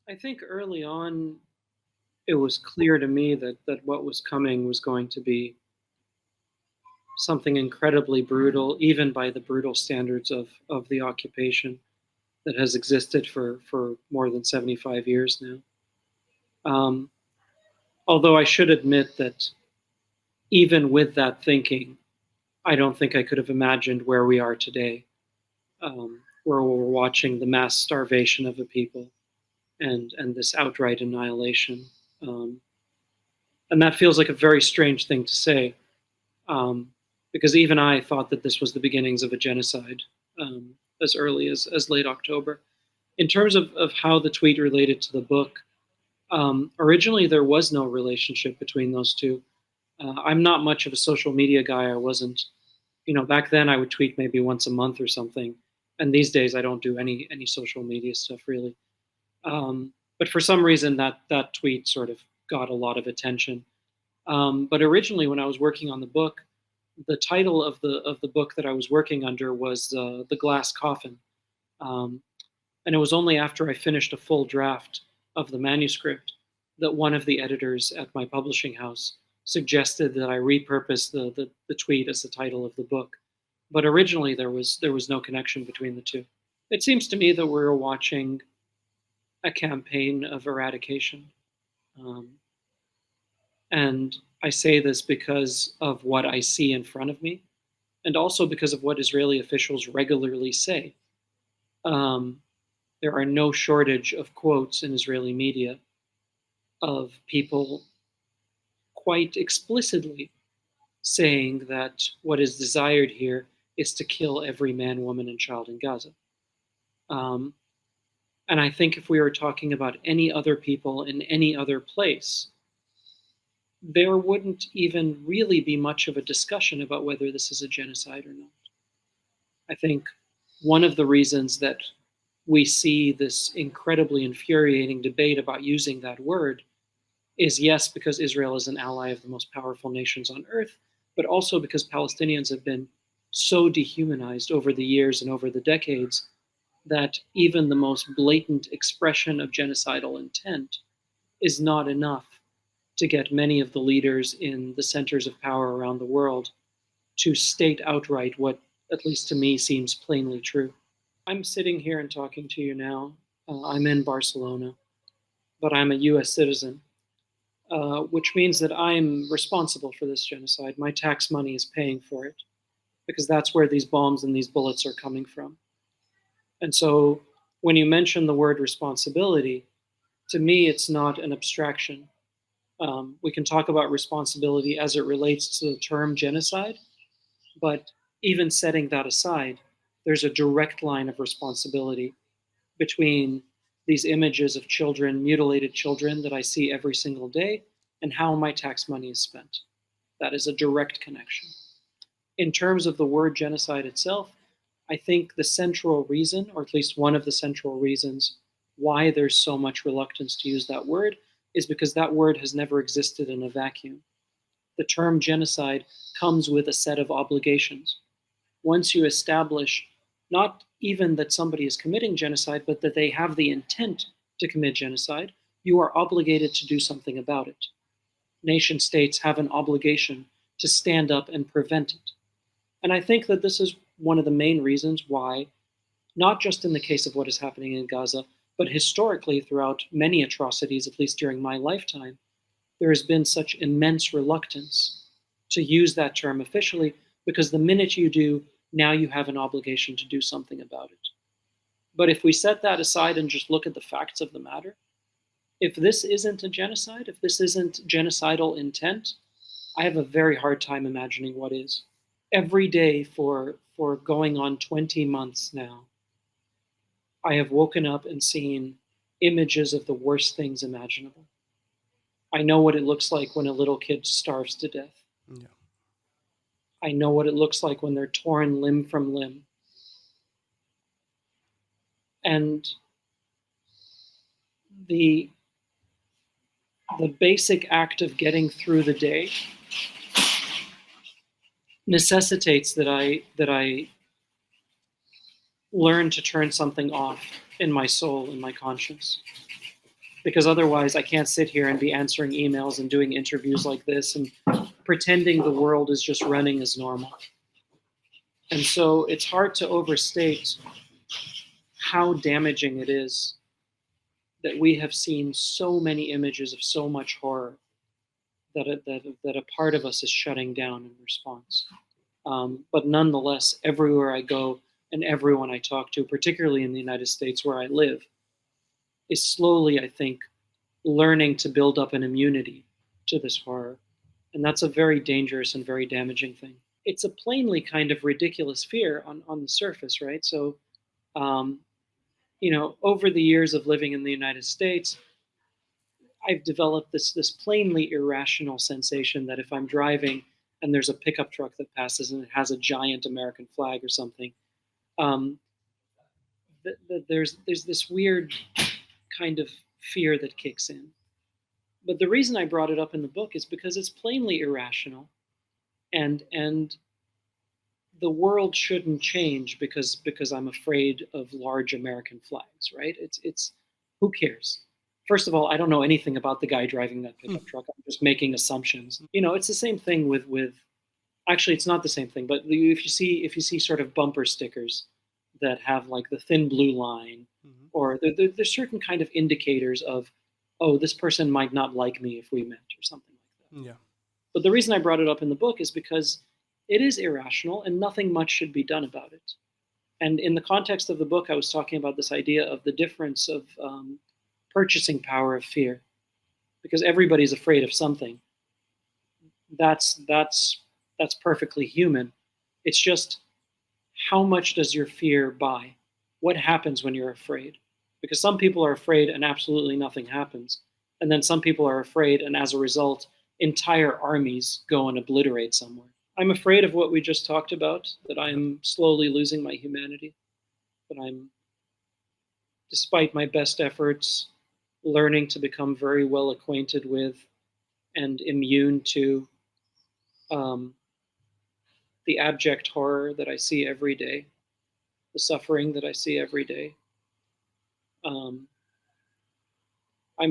I think early on it was clear to me that what was coming was going to be something incredibly brutal, even by the brutal standards of the occupation that has existed for more than 75 years now. Um, Although I should admit that even with that thinking, I don't think I could have imagined where we are today, where we're watching the mass starvation of a people and this outright annihilation. Um, and that feels like a very strange thing to say, um, because even I thought that this was the beginnings of a genocide as early as late October. In terms of how the tweet related to the book, originally there was no relationship between those two. I'm not much of a social media guy. I wasn't, back then I would tweet maybe once a month or something, and these days I don't do any social media stuff really. But for some reason that tweet sort of got a lot of attention. But originally, when I was working on the book, the title of the book that I was working under was "The Glass Coffin," um, and it was only after I finished a full draft of the manuscript that one of the editors at my publishing house suggested that I repurpose the tweet as the title of the book. But originally, there was no connection between the two. It seems to me that we're watching a campaign of eradication. Um, and I say this because of what I see in front of me, and also because of what Israeli officials regularly say. Um, there are no shortage of quotes in Israeli media of people quite explicitly saying that what is desired here is to kill every man, woman, and child in Gaza. Um, and I think if we were talking about any other people in any other place, there wouldn't even really be much of a discussion about whether this is a genocide or not. I think one of the reasons that we see this incredibly infuriating debate about using that word is, yes, because Israel is an ally of the most powerful nations on earth, but also because Palestinians have been so dehumanized over the years and over the decades that even the most blatant expression of genocidal intent is not enough to get many of the leaders in the centers of power around the world to state outright what, at least to me, seems plainly true. I'm sitting here and talking to you now. I'm in Barcelona, but I'm a US citizen, which means that I'm responsible for this genocide. My tax money is paying for it because that's where these bombs and these bullets are coming from. And so when you mention the word responsibility, to me, it's not an abstraction. We can talk about responsibility as it relates to the term genocide, but even setting that aside, there's a direct line of responsibility between these images of children, mutilated children that I see every single day, and how my tax money is spent. That is a direct connection. In terms of the word genocide itself, I think the central reason, or at least one of the central reasons, why there's so much reluctance to use that word is because that word has never existed in a vacuum. The term genocide comes with a set of obligations. Once you establish not even that somebody is committing genocide, but that they have the intent to commit genocide, you are obligated to do something about it. Nation states have an obligation to stand up and prevent it. And I think that this is one of the main reasons why, not just in the case of what is happening in Gaza, but historically throughout many atrocities, at least during my lifetime, there has been such immense reluctance to use that term officially, because the minute you do, now you have an obligation to do something about it. But if we set that aside and just look at the facts of the matter, if this isn't a genocide, if this isn't genocidal intent, I have a very hard time imagining what is. Every day for going on 20 months now, I have woken up and seen images of the worst things imaginable. I know what it looks like when a little kid starves to death. Yeah. I know what it looks like when they're torn limb from limb. And the the basic act of getting through the day necessitates that I learn to turn something off in my soul, in my conscience. because otherwise I can't sit here and be answering emails and doing interviews like this and pretending the world is just running as normal. And so it's hard to overstate how damaging it is that we have seen so many images of so much horror that a part of us is shutting down in response. But nonetheless, everywhere I go and everyone I talk to, particularly in the United States where I live, is slowly, I think, learning to build up an immunity to this horror. And that's a very dangerous and very damaging thing. It's a plainly kind of ridiculous fear on the surface, right? So, over the years of living in the United States, I've developed this plainly irrational sensation that if I'm driving and there's a pickup truck that passes and it has a giant American flag or something, um, there's this weird kind of fear that kicks in. But the reason I brought it up in the book is because it's plainly irrational, and the world shouldn't change because I'm afraid of large American flags, right? It's who cares? First of all, I don't know anything about the guy driving that pickup truck. I'm just making assumptions. It's the same thing with actually it's not the same thing, but if you see sort of bumper stickers that have like the thin blue line, or there's certain kind of indicators of, oh, this person might not like me if we met or something like that. Yeah. But the reason I brought it up in the book is because it is irrational and nothing much should be done about it. And in the context of the book, I was talking about this idea of the difference of purchasing power of fear, because everybody's afraid of something. That's perfectly human. It's just, how much does your fear buy? What happens when you're afraid? Because some people are afraid and absolutely nothing happens. And then some people are afraid, and as a result, entire armies go and obliterate somewhere. I'm afraid of what we just talked about, that I'm slowly losing my humanity, that I'm, despite my best efforts, learning to become very well acquainted with and immune to the abject horror that I see every day, the suffering that I see every day. I'm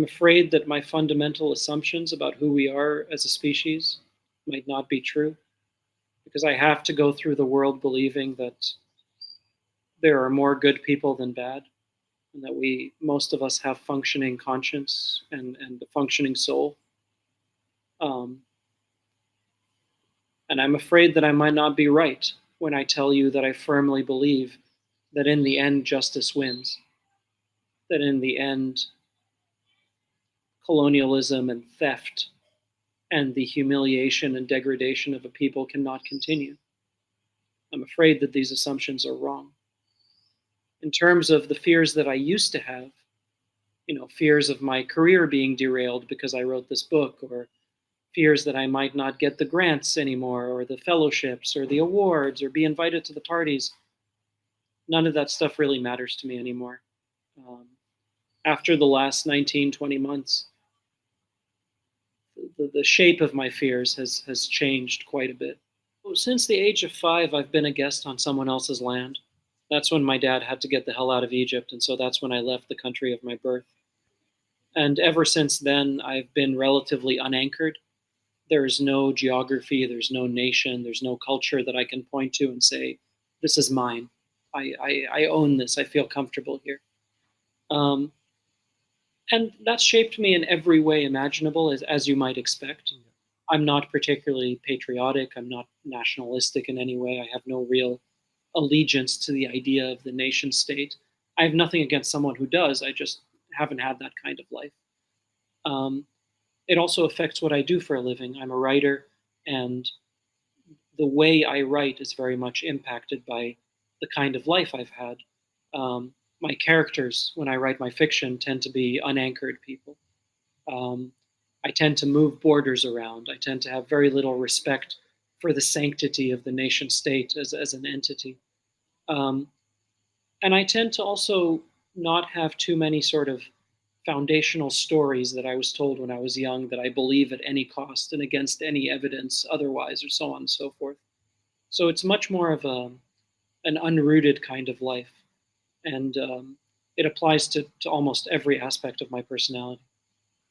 afraid that my fundamental assumptions about who we are as a species might not be true, because I have to go through the world believing that there are more good people than bad, and that most of us have functioning conscience and a functioning soul. And I'm afraid that I might not be right when I tell you that I firmly believe that in the end justice wins, that in the end colonialism and theft and the humiliation and degradation of a people cannot continue. I'm afraid that these assumptions are wrong. In terms of the fears that I used to have, fears of my career being derailed because I wrote this book, or fears that I might not get the grants anymore, or the fellowships, or the awards, or be invited to the parties, none of that stuff really matters to me anymore. After the last 19, 20 months, the shape of my fears has changed quite a bit. Since the age of 5, I've been a guest on someone else's land. That's when my dad had to get the hell out of Egypt, and so that's when I left the country of my birth. And ever since then, I've been relatively unanchored. There's no geography, there's no nation, there's no culture that I can point to and say, this is mine. I own this. I feel comfortable here. And that's shaped me in every way imaginable, as you might expect. I'm not particularly patriotic. I'm not nationalistic in any way. I have no real allegiance to the idea of the nation state. I have nothing against someone who does. I just haven't had that kind of life. It also affects what I do for a living. I'm a writer, and the way I write is very much impacted by the kind of life I've had. My characters, when I write my fiction, tend to be unanchored people. I tend to move borders around. I tend to have very little respect for the sanctity of the nation state as an entity. And I tend to also not have too many sort of foundational stories that I was told when I was young that I believe at any cost and against any evidence otherwise, or so on and so forth. So it's much more of an unrooted kind of life. And It applies to almost every aspect of my personality.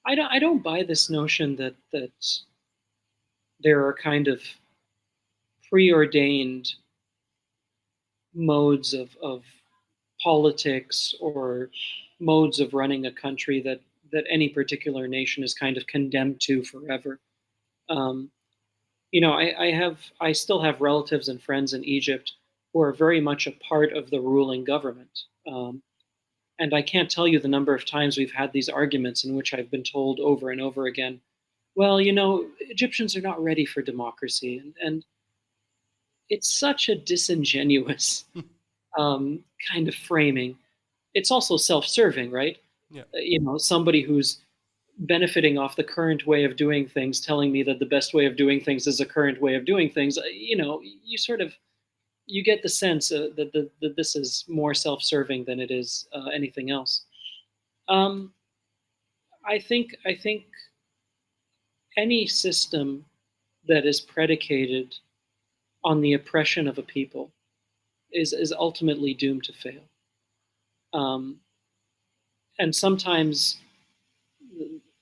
I don't buy this notion that there are kind of preordained modes of politics or modes of running a country that any particular nation is kind of condemned to forever. Um, I still have relatives and friends in Egypt who are very much a part of the ruling government. And I can't tell you the number of times we've had these arguments in which I've been told over and over again, well, Egyptians are not ready for democracy. And it's such a disingenuous kind of framing. It's also self-serving, right? Yeah. Somebody who's benefiting off the current way of doing things telling me that the best way of doing things is the current way of doing things. You sort of you get the sense that this is more self-serving than it is anything else. um, I think any system that is predicated on the oppression of a people is ultimately doomed to fail. um, and sometimes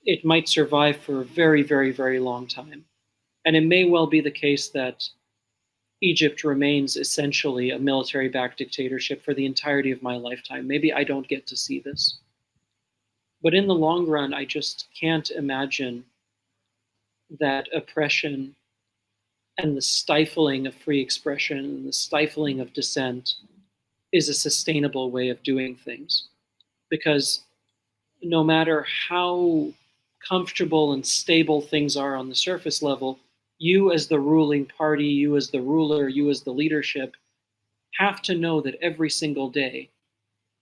it might survive for a very, very, very long time. And it may well be the case that Egypt remains essentially a military backed dictatorship for the entirety of my lifetime. Maybe I don't get to see this. But in the long run, I just can't imagine that oppression and the stifling of free expression and the stifling of dissent is a sustainable way of doing things. Because no matter how comfortable and stable things are on the surface level, you as the ruling party, you as the ruler, you as the leadership have to know that every single day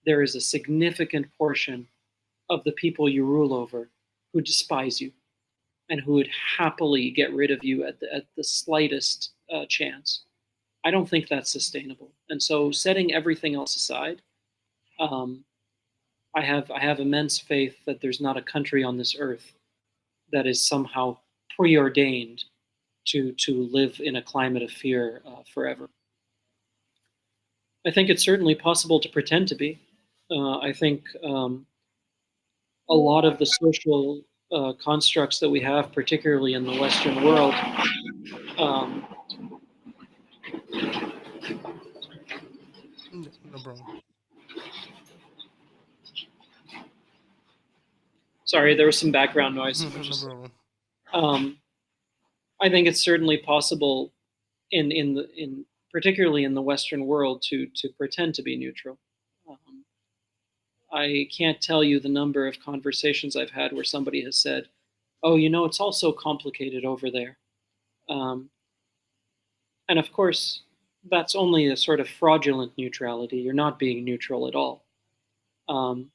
there is a significant portion of the people you rule over who despise you and who would happily get rid of you at the slightest chance. I don't think that's sustainable. And so, setting everything else aside, um, I have immense faith that there's not a country on this earth that is somehow preordained to live in a climate of fear forever. I think it's certainly possible to pretend to be. I think a lot of the social constructs that we have, particularly in the Western world, um, No, no problem. sorry, there was some background noise. No problem. Um, I think it's certainly possible in particularly in the Western world to pretend to be neutral. Um, I can't tell you the number of conversations I've had where somebody has said, "Oh, it's all so complicated over there," um, and of course, that's only a sort of fraudulent neutrality. You're not being neutral at all. Um,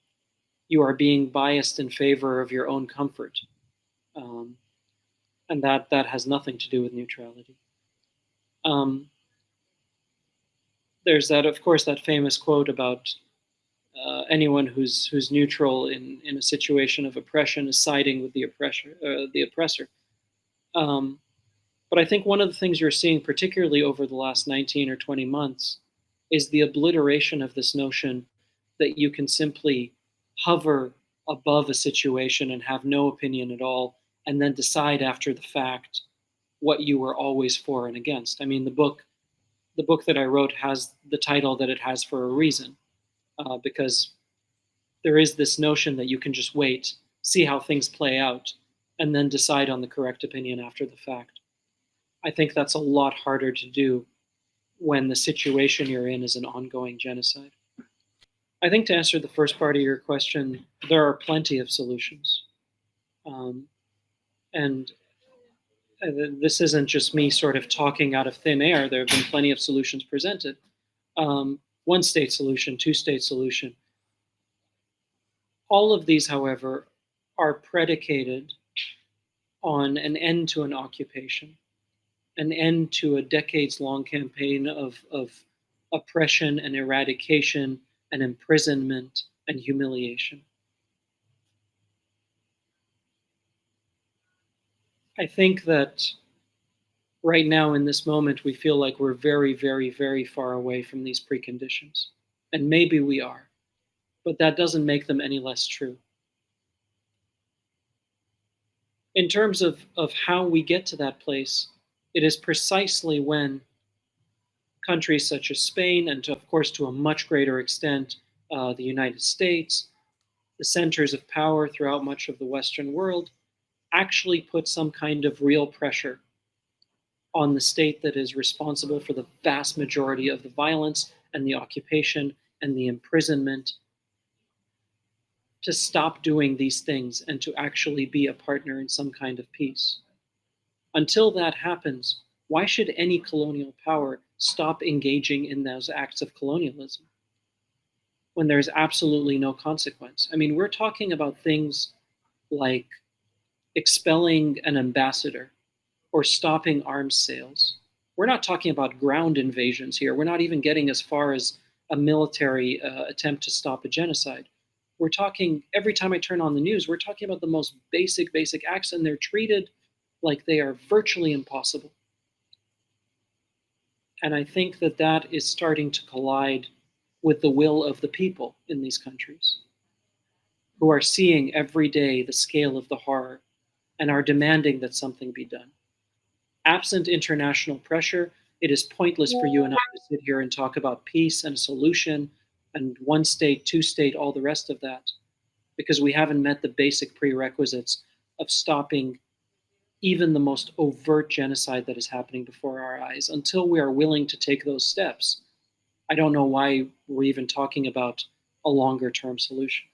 you are being biased in favor of your own comfort, um, and that has nothing to do with neutrality. Um, there's that, of course, that famous quote about anyone who's neutral in a situation of oppression is siding with the oppressor. Um, but I think one of the things you're seeing, particularly over the last 19 or 20 months, is the obliteration of this notion that you can simply hover above a situation and have no opinion at all, and then decide after the fact what you were always for and against. I mean, the book that I wrote has the title that it has for a reason, because there is this notion that you can just wait, see how things play out, and then decide on the correct opinion after the fact. I think that's a lot harder to do when the situation you're in is an ongoing genocide. I think to answer the first part of your question, there are plenty of solutions. Um, and this isn't just me sort of talking out of thin air. There have been plenty of solutions presented. One state solution, two state solution. All of these, however, are predicated on an end to an occupation, an end to a decades long campaign of oppression and eradication and imprisonment and humiliation. I think that right now in this moment, we feel like we're very, very, very far away from these preconditions. And maybe we are. but that doesn't make them any less true. In terms of how we get to that place, it is precisely when countries such as Spain, and of course to a much greater extent, the United States, the centers of power throughout much of the Western world, actually put some kind of real pressure on the state that is responsible for the vast majority of the violence and the occupation and the imprisonment to stop doing these things and to actually be a partner in some kind of peace. Until that happens, why should any colonial power stop engaging in those acts of colonialism when there's absolutely no consequence? I mean, we're talking about things like expelling an ambassador or stopping arms sales. We're not talking about ground invasions here. We're not even getting as far as a military attempt to stop a genocide. We're talking, every time I turn on the news, we're talking about the most basic acts, and they're treated like they are virtually impossible. And I think that that is starting to collide with the will of the people in these countries, who are seeing every day the scale of the horror and are demanding that something be done. Absent international pressure, it is pointless for you and I to sit here and talk about peace and a solution and one state, two state, all the rest of that, because we haven't met the basic prerequisites of stopping even the most overt genocide that is happening before our eyes. Until we are willing to take those steps, I don't know why we're even talking about a longer term solution.